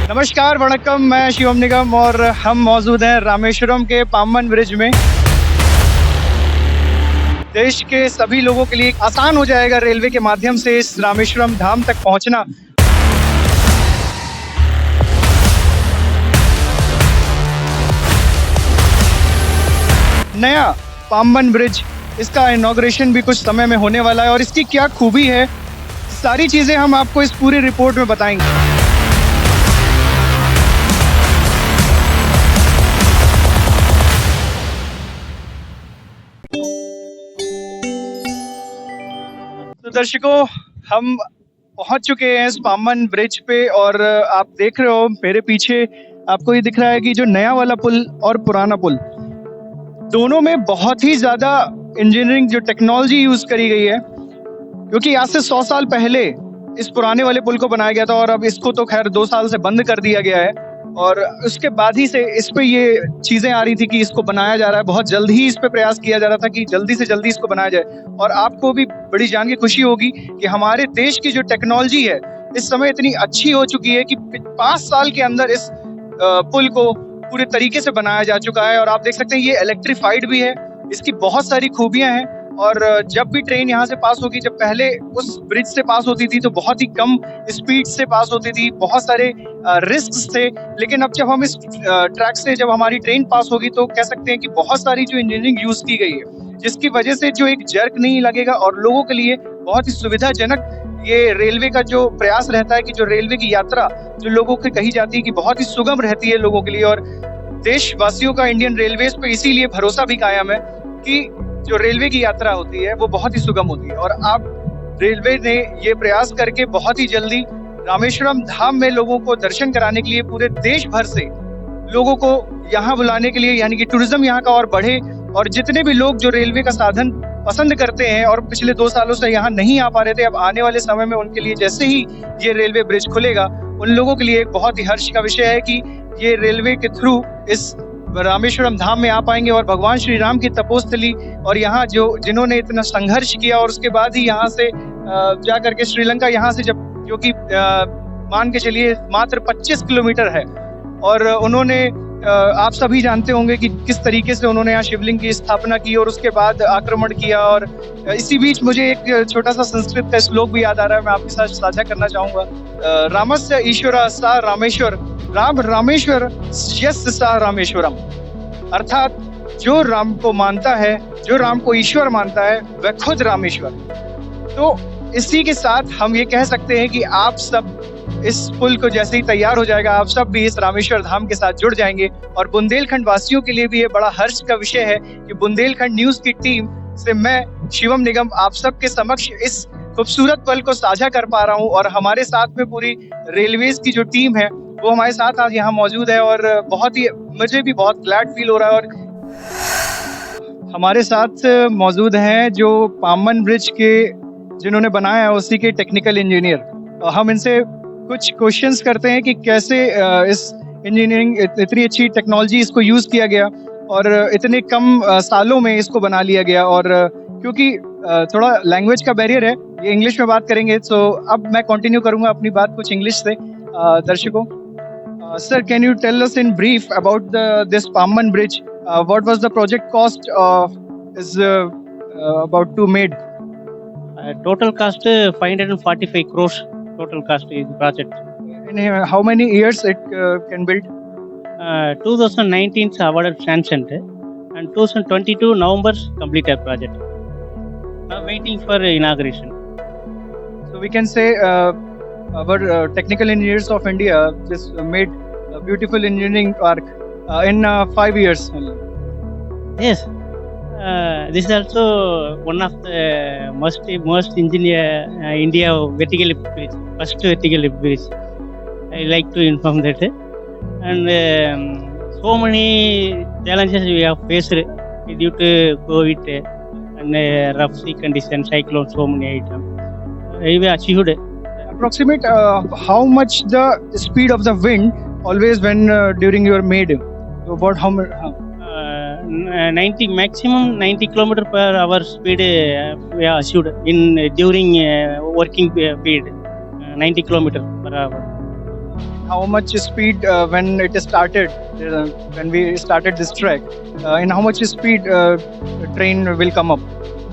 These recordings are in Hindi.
नमस्कार, वणक्कम। मैं शिवम निगम और हम मौजूद हैं रामेश्वरम के पाम्बन ब्रिज में। देश के सभी लोगों के लिए आसान हो जाएगा रेलवे के माध्यम से इस रामेश्वरम धाम तक पहुंचना। नया पाम्बन ब्रिज, इसका इनॉग्रेशन भी कुछ समय में होने वाला है और इसकी क्या खूबी है, सारी चीजें हम आपको इस पूरी रिपोर्ट में बताएंगे। तो दर्शकों, हम पहुंच चुके हैं इस पाम्बन ब्रिज पे और आप देख रहे हो मेरे पीछे, आपको ये दिख रहा है कि जो नया वाला पुल और पुराना पुल, दोनों में बहुत ही ज्यादा इंजीनियरिंग जो टेक्नोलॉजी यूज करी गई है, क्योंकि आज से 100 साल पहले इस पुराने वाले पुल को बनाया गया था और अब इसको तो खैर 2 साल से बंद कर दिया गया है और उसके बाद ही से इस पे ये चीजें आ रही थी कि इसको बनाया जा रहा है। बहुत जल्द ही इस पे प्रयास किया जा रहा था कि जल्दी से जल्दी इसको बनाया जाए। और आपको भी बड़ी जान के खुशी होगी कि हमारे देश की जो टेक्नोलॉजी है इस समय इतनी अच्छी हो चुकी है कि 5 साल के अंदर इस पुल को पूरे तरीके से बनाया जा चुका है। और आप देख सकते हैं ये इलेक्ट्रीफाइड भी है, इसकी बहुत सारी खूबियां हैं। और जब भी ट्रेन यहाँ से पास होगी, जब पहले उस ब्रिज से पास होती थी तो बहुत ही कम स्पीड से पास होती थी, बहुत सारे रिस्क थे। लेकिन अब जब हम इस ट्रैक से जब हमारी ट्रेन पास होगी तो कह सकते हैं कि बहुत सारी जो इंजीनियरिंग यूज की गई है, जिसकी वजह से जो एक जर्क नहीं लगेगा और लोगों के लिए बहुत ही सुविधाजनक ये रेलवे का जो प्रयास रहता है कि जो रेलवे की यात्रा जो लोगों की कही जाती है कि बहुत ही सुगम रहती है लोगों के लिए। और देशवासियों का इंडियन रेलवेज पे इसीलिए भरोसा भी कायम है कि जो रेलवे की यात्रा होती है वो बहुत ही सुगम होती है। और अब रेलवे ने ये प्रयास करके बहुत ही जल्दी रामेश्वरम धाम में लोगों को दर्शन कराने के लिए पूरे देश भर से लोगों को यहाँ बुलाने के लिए, यानी कि टूरिज्म यहाँ का और बढ़े। और जितने भी लोग जो रेलवे का साधन पसंद करते हैं और पिछले 2 सालों से यहाँ नहीं आ पा रहे थे, अब आने वाले समय में उनके लिए जैसे ही ये रेलवे ब्रिज खुलेगा, उन लोगों के लिए एक बहुत ही हर्ष का विषय है कि ये रेलवे के थ्रू इस रामेश्वरम धाम में आ पाएंगे। और भगवान श्री राम की तपोस्थली और यहाँ जो जिन्होंने इतना संघर्ष किया और उसके बाद ही यहाँ से जा करके श्रीलंका, यहाँ से जब जो कि मान के चलिए मात्र 25 किलोमीटर है, और उन्होंने आप सभी जानते होंगे कि किस तरीके से उन्होंने यहाँ शिवलिंग की स्थापना की और उसके बाद आक्रमण किया। और इसी बीच मुझे एक छोटा सा संस्कृत का श्लोक भी याद आ रहा है, मैं आपके साथ साझा करना चाहूंगा। रामस्य ईश्वर सा रामेश्वर, राम रामेश्वर यस्य सा रामेश्वरम। अर्थात जो राम को मानता है, जो राम को ईश्वर मानता है, वह खुद रामेश्वर। तो इसी के साथ हम ये कह सकते हैं कि आप सब इस पुल को जैसे ही तैयार हो जाएगा, आप सब भी इस रामेश्वर धाम के साथ जुड़ जाएंगे। और बुंदेलखंड वासियों के लिए भी ये बड़ा हर्ष का विषय है कि बुंदेलखंड न्यूज की टीम से मैं शिवम निगम आप सबके समक्ष इस खूबसूरत पल को साझा कर पा रहा हूँ। और हमारे साथ में पूरी रेलवेज की जो टीम है वो हमारे साथ आज यहाँ मौजूद है और बहुत ही मुझे भी बहुत ग्लैड फील हो रहा है। और हमारे साथ मौजूद हैं जो पाम्बन ब्रिज के जिन्होंने बनाया है उसी के टेक्निकल इंजीनियर। हम इनसे कुछ क्वेश्चंस करते हैं कि कैसे इस इंजीनियरिंग इतनी अच्छी टेक्नोलॉजी इसको यूज किया गया और इतने कम सालों में इसको बना लिया गया। और क्योंकि थोड़ा लैंग्वेज का बैरियर है, ये इंग्लिश में बात करेंगे, तो अब मैं कंटिन्यू करूंगा अपनी बात कुछ इंग्लिश से। दर्शकों, sir, can you tell us in brief about this Pamban bridge? What was the project cost is about to made? Total cost 545 crores. Total cost is the project. And how many years it can build? 2019 awarded sanctioned and 2022 November completed project. Now waiting for inauguration. So we can say our technical engineers of India just made a beautiful engineering park in 5 years. Yes. This is also one of the most engineer India vertical bridge, first vertical bridge. I like to inform that. And so many challenges we have faced due to COVID and rough sea conditions, cyclone, so many items. We achieved. Approximate how much the speed of the wind always when during your made? So about how much? 90 maximum 90 km per hour speed we are achieved in during working period. 90 km per hour. how much speed when it started, when we started this trek, in how much speed train will come up?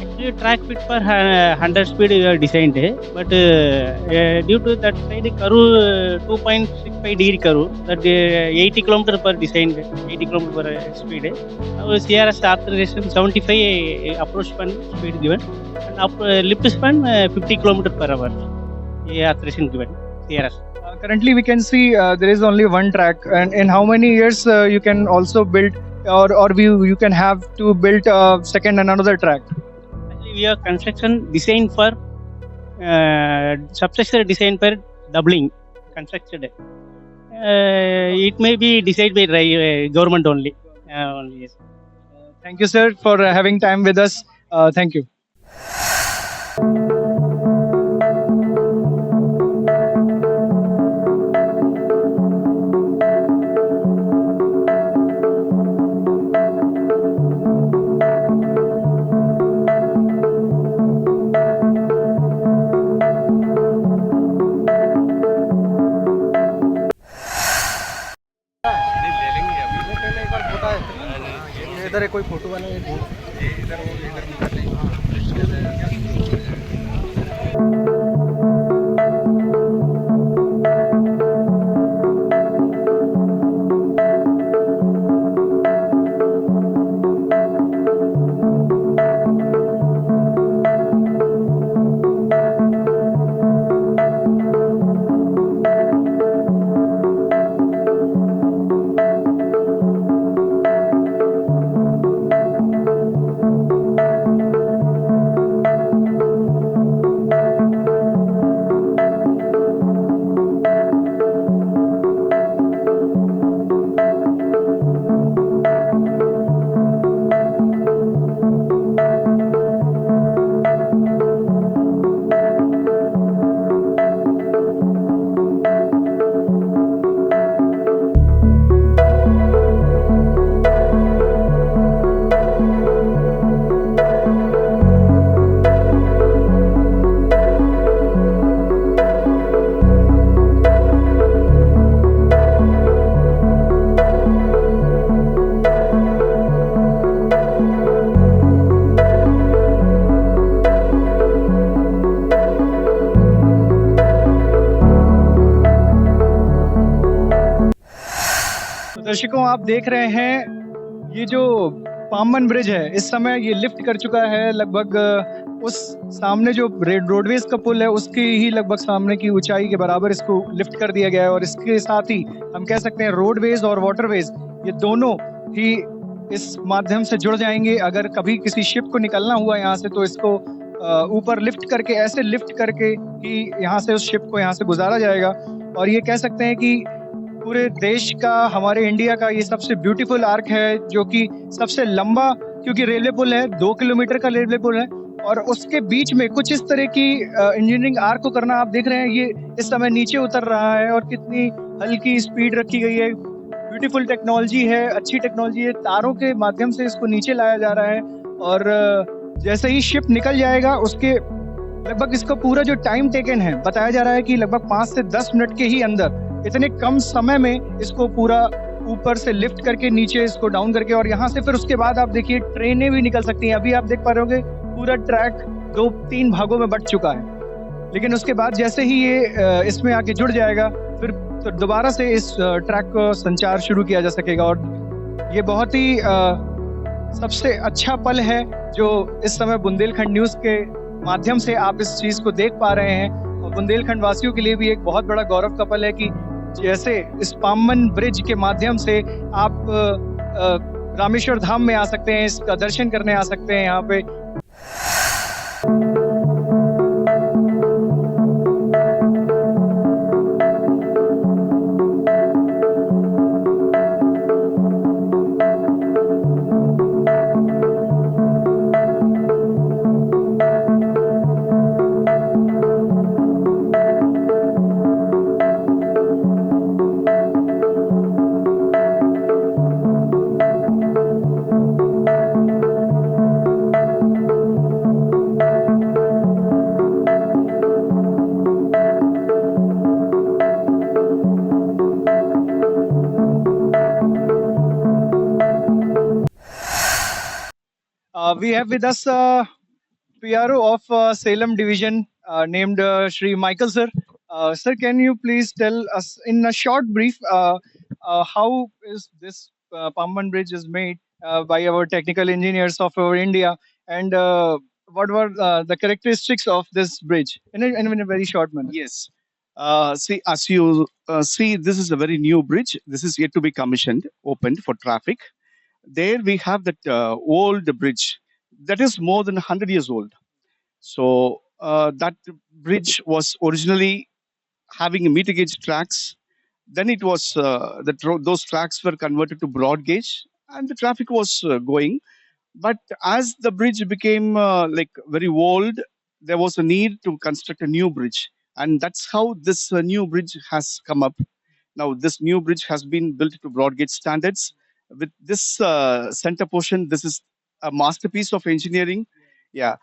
Actually, track fit for 100 speed we have designed, but due to that side curve 2.65 degree curve, that 80 kilometer per designed, 80 kilometer per speed. Now CRS authorization 75 approach span speed given, and lift span 50 kilometer per hour. Authorization given CRS. Currently, we can see there is only one track, and in how many years you can also build, or you can have to build second and another track? Actually, we have construction designed for substructure designed for doubling constructed. It may be decided by government only. Yes. Thank you, sir, for having time with us. Thank you. इधर कोई फोटो वाला दर्शकों, आप देख रहे हैं ये जो पामबन ब्रिज है, इस समय ये लिफ्ट कर चुका है लगभग उस सामने जो रोडवेज का पुल है उसकी ही लगभग सामने की ऊंचाई के बराबर इसको लिफ्ट कर दिया गया है। और इसके साथ ही हम कह सकते हैं रोडवेज और वाटरवेज ये दोनों ही इस माध्यम से जुड़ जाएंगे। अगर कभी किसी शिप को निकलना हुआ यहाँ से तो इसको ऊपर लिफ्ट करके, ऐसे लिफ्ट करके ही यहाँ से उस शिप को यहाँ से गुजारा जाएगा। और ये कह सकते हैं कि पूरे देश का, हमारे इंडिया का ये सबसे ब्यूटीफुल आर्क है, जो कि सबसे लंबा, क्योंकि रेलवे पुल है, 2 किलोमीटर का रेलवे पुल है और उसके बीच में कुछ इस तरह की इंजीनियरिंग आर्क को करना। आप देख रहे हैं ये इस समय नीचे उतर रहा है और कितनी हल्की स्पीड रखी गई है। ब्यूटीफुल टेक्नोलॉजी है, अच्छी टेक्नोलॉजी है। तारों के माध्यम से इसको नीचे लाया जा रहा है और जैसे ही शिप निकल जाएगा उसके लगभग इसका पूरा जो टाइम टेकन है बताया जा रहा है कि लगभग 5 से 10 मिनट के ही अंदर, इतने कम समय में इसको पूरा ऊपर से लिफ्ट करके नीचे इसको डाउन करके, और यहाँ से फिर उसके बाद आप देखिए ट्रेनें भी निकल सकती हैं। अभी आप देख पा रहे होंगे पूरा ट्रैक 2-3 भागों में बंट चुका है, लेकिन उसके बाद जैसे ही ये इसमें आके जुड़ जाएगा फिर तो दोबारा से इस ट्रैक को संचार शुरू किया जा सकेगा। और ये बहुत ही सबसे अच्छा पल है जो इस समय बुंदेलखंड न्यूज के माध्यम से आप इस चीज को देख पा रहे हैं। और बुंदेलखंड वासियों के लिए भी एक बहुत बड़ा गौरव का पल है कि जैसे इस पामबन ब्रिज के माध्यम से आप रामेश्वर धाम में आ सकते हैं, इसका दर्शन करने आ सकते हैं यहाँ पे। We have with us PRO of Salem Division named Shri Michael sir. Sir, can you please tell us in a short brief how is this Pamban Bridge is made by our technical engineers of our India, and what were the characteristics of this bridge in a very short manner? Yes. See, as you see, this is a very new bridge. This is yet to be commissioned, opened for traffic. There we have that old bridge that is more than 100 years old. So that bridge was originally having a meter gauge tracks. Then it was those tracks were converted to broad gauge, and the traffic was going. But as the bridge became like very old, there was a need to construct a new bridge, and that's how this new bridge has come up. Now, this new bridge has been built to broad gauge standards. With this center portion, this is a masterpiece of engineering. Yeah,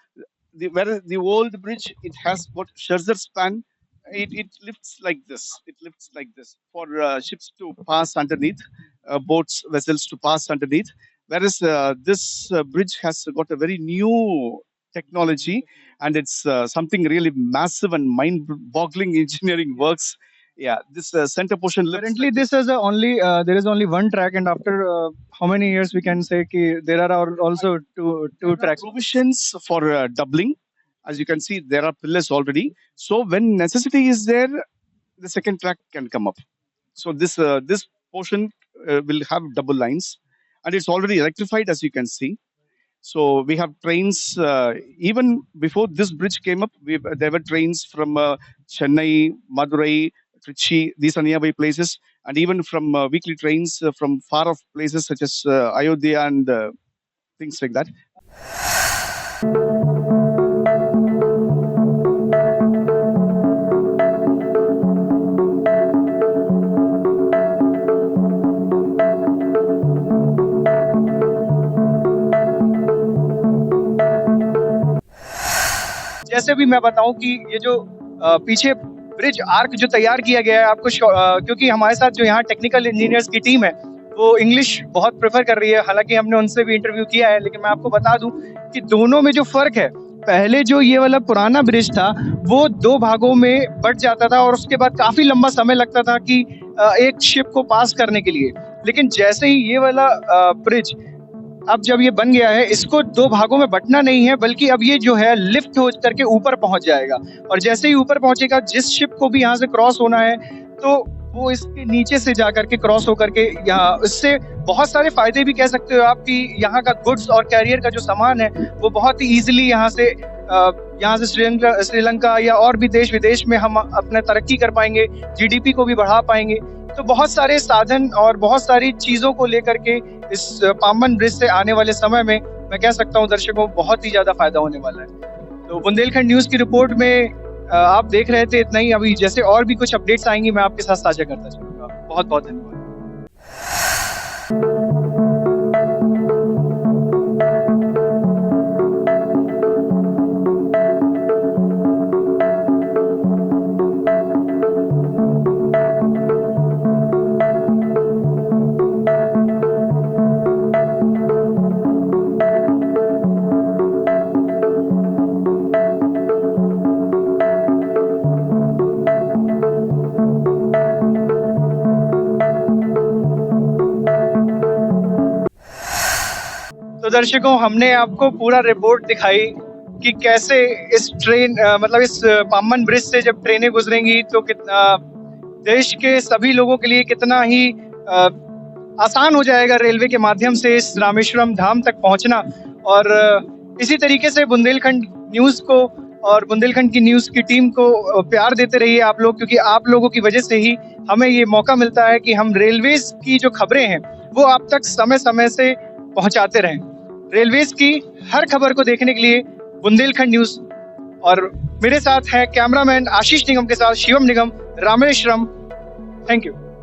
whereas the old bridge, it has got Scherzer span. It lifts like this. It lifts like this for ships to pass underneath, boats, vessels to pass underneath. Whereas this bridge has got a very new technology, and it's something really massive and mind-boggling engineering works. Yeah, this center portion lifts. Currently, this is only there is only one track, and after how many years we can say ki there are also two tracks. Provisions for doubling. As you can see, there are pillars already. So when necessity is there, the second track can come up. So this portion will have double lines, and it's already electrified, as you can see. So we have trains. Even before this bridge came up, there were trains from Chennai, Madurai, Trichy. These are nearby places, and even from weekly trains from far-off places such as Ayodhya and things like that. जैसे भी मैं बताऊं कि ये जो पीछे ब्रिज आर्क जो तैयार किया गया है आपको क्योंकि हमारे साथ जो यहाँ टेक्निकल इंजीनियर्स की टीम है वो इंग्लिश बहुत प्रेफर कर रही है, हालांकि हमने उनसे भी इंटरव्यू किया है, लेकिन मैं आपको बता दूं कि दोनों में जो फर्क है, पहले जो ये वाला पुराना ब्रिज था वो दो भागों में बट जाता था और उसके बाद काफी लंबा समय लगता था कि एक शिप को पास करने के लिए। लेकिन जैसे ही ये वाला ब्रिज अब जब ये बन गया है, इसको दो भागों में बंटना नहीं है, बल्कि अब ये जो है लिफ्ट हो करके ऊपर पहुंच जाएगा, और जैसे ही ऊपर पहुंचेगा, जिस शिप को भी यहाँ से क्रॉस होना है तो वो इसके नीचे से जा करके क्रॉस होकर के यहाँ, इससे बहुत सारे फायदे भी कह सकते हो आप कि यहाँ का गुड्स और कैरियर का जो सामान है वो बहुत ही इजीली यहाँ से श्रीलंका या और भी देश विदेश में हम अपना तरक्की कर पाएंगे, जीडीपी को भी बढ़ा पाएंगे। तो बहुत सारे साधन और बहुत सारी चीजों को लेकर के इस पाम्बन ब्रिज से आने वाले समय में मैं कह सकता हूँ दर्शकों बहुत ही ज्यादा फायदा होने वाला है। तो बुंदेलखंड न्यूज की रिपोर्ट में आप देख रहे थे इतना ही। अभी जैसे और भी कुछ अपडेट्स आएंगी मैं आपके साथ साझा करता चलूंगा। बहुत बहुत धन्यवाद। तो दर्शकों, हमने आपको पूरा रिपोर्ट दिखाई कि कैसे इस ट्रेन मतलब इस पाम्बन ब्रिज से जब ट्रेनें गुजरेंगी तो कितना देश के सभी लोगों के लिए कितना ही आसान हो जाएगा रेलवे के माध्यम से इस रामेश्वरम धाम तक पहुंचना। और इसी तरीके से बुंदेलखंड न्यूज को और बुंदेलखंड की न्यूज की टीम को प्यार देते रहिए आप लोग, क्योंकि आप लोगों की वजह से ही हमें ये मौका मिलता है कि हम रेलवेज की जो खबरें हैं वो आप तक समय समय से पहुंचाते रहें। रेलवेज की हर खबर को देखने के लिए बुंदेलखंड न्यूज, और मेरे साथ है कैमरामैन आशीष निगम के साथ शिवम निगम, रामेश्वरम। Thank you.